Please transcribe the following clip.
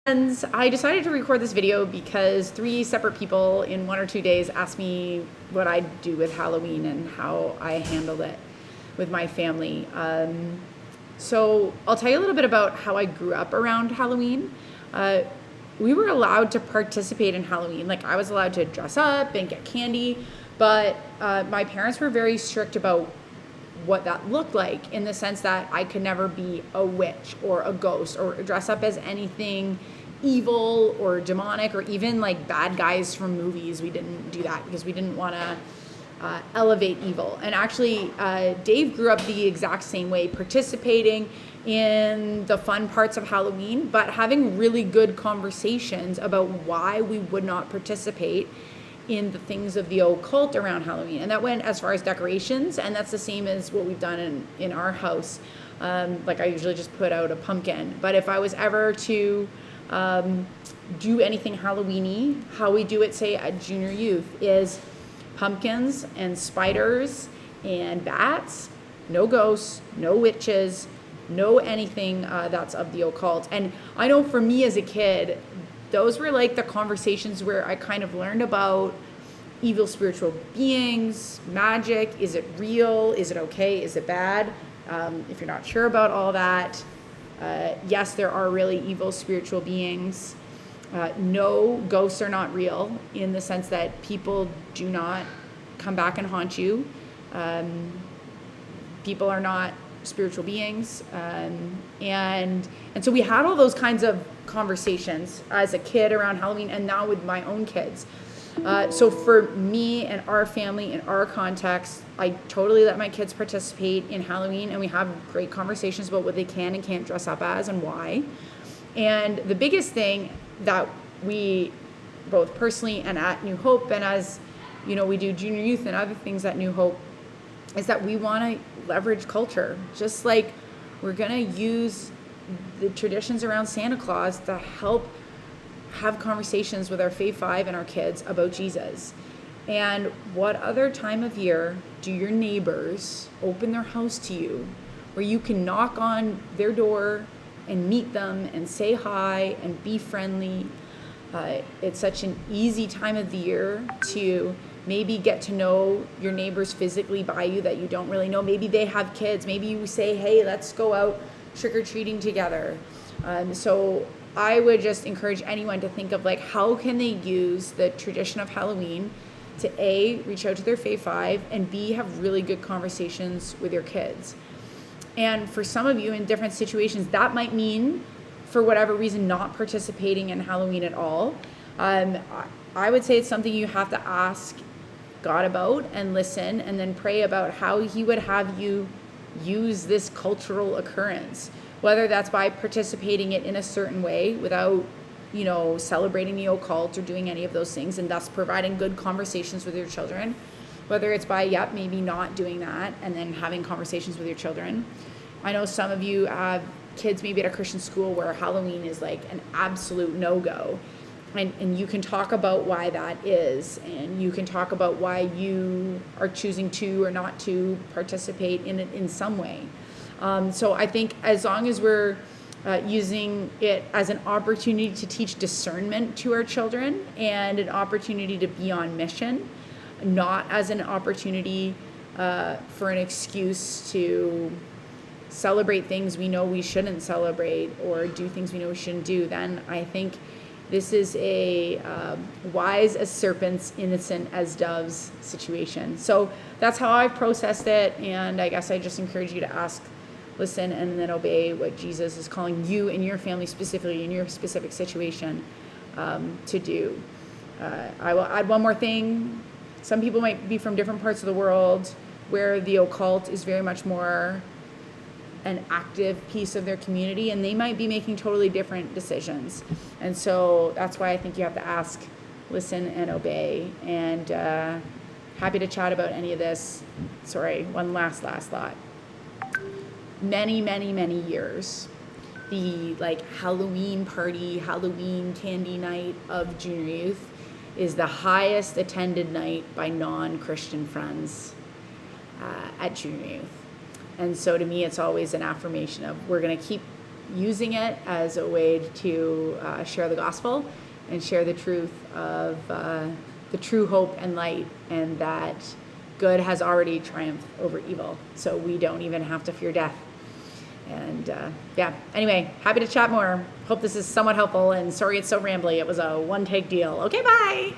Friends, I decided to record this video because 3 separate people in 1 or 2 days asked me what I do with Halloween and how I handled it with my family. So I'll tell you a little bit about how I grew up around Halloween. We were allowed to participate in Halloween. Like, I was allowed to dress up and get candy, but my parents were very strict about what that looked like, in the sense that I could never be a witch or a ghost or dress up as anything evil or demonic or even like bad guys from movies. We didn't do that because we didn't want to elevate evil. And actually, Dave grew up the exact same way, participating in the fun parts of Halloween, but having really good conversations about why we would not participate in the things of the occult around Halloween. And that went as far as decorations, and that's the same as what we've done in our house. Like, I usually just put out a pumpkin. But if I was ever to do anything Halloween-y, how we do it, say, at junior youth, is pumpkins and spiders and bats, no ghosts, no witches, no anything that's of the occult. And I know for me as a kid, those were like the conversations where I kind of learned about evil spiritual beings, magic. Is it real? Is it okay? Is it bad? If you're not sure about all that, yes, there are really evil spiritual beings. No, ghosts are not real, in the sense that people do not come back and haunt you. People are not spiritual beings. And so we had all those kinds of conversations as a kid around Halloween, and now with my own kids. So for me and our family, in our context, I totally let my kids participate in Halloween, and we have great conversations about what they can and can't dress up as and why. And the biggest thing that we, both personally and at New Hope, and as you know, we do junior youth and other things at New Hope, is that we want to leverage culture. Just like we're going to use the traditions around Santa Claus to help have conversations with our Faith 5 and our kids about Jesus. And what other time of year do your neighbors open their house to you, where you can knock on their door and meet them and say hi and be friendly? It's such an easy time of the year to maybe get to know your neighbors physically by you that you don't really know. Maybe they have kids. Maybe you say, hey, let's go out trick-or-treating together. So I would just encourage anyone to think of, like, how can they use the tradition of Halloween to A, reach out to their Faith 5, and B, have really good conversations with your kids. And for some of you in different situations, that might mean, for whatever reason, not participating in Halloween at all. I would say it's something you have to ask God about and listen, and then pray about how He would have you use this cultural occurrence, whether that's by participating it in a certain way without, celebrating the occult or doing any of those things, and thus providing good conversations with your children, whether it's by, maybe not doing that and then having conversations with your children. I know some of you have kids maybe at a Christian school where Halloween is like an absolute no-go. And you can talk about why that is, and you can talk about why you are choosing to or not to participate in it in some way. So I think as long as we're using it as an opportunity to teach discernment to our children and an opportunity to be on mission, not as an opportunity for an excuse to celebrate things we know we shouldn't celebrate or do things we know we shouldn't do, then I think this is a wise as serpents, innocent as doves situation. So that's how I've processed it, and I guess I just encourage you to ask, listen, and then obey what Jesus is calling you and your family, specifically in your specific situation, to do. I will add one more thing. Some people might be from different parts of the world where the occult is very much more an active piece of their community, and they might be making totally different decisions. And so that's why I think you have to ask, listen, and obey. And happy to chat about any of this. Sorry, one last thought. Many, many, many years, the Halloween party, Halloween candy night of junior youth is the highest attended night by non-Christian friends at junior youth. And so to me, it's always an affirmation of, we're going to keep using it as a way to share the gospel and share the truth of the true hope and light, and that good has already triumphed over evil. So we don't even have to fear death. And anyway, happy to chat more. Hope this is somewhat helpful, and sorry it's so rambly. It was a one-take deal. Okay, bye.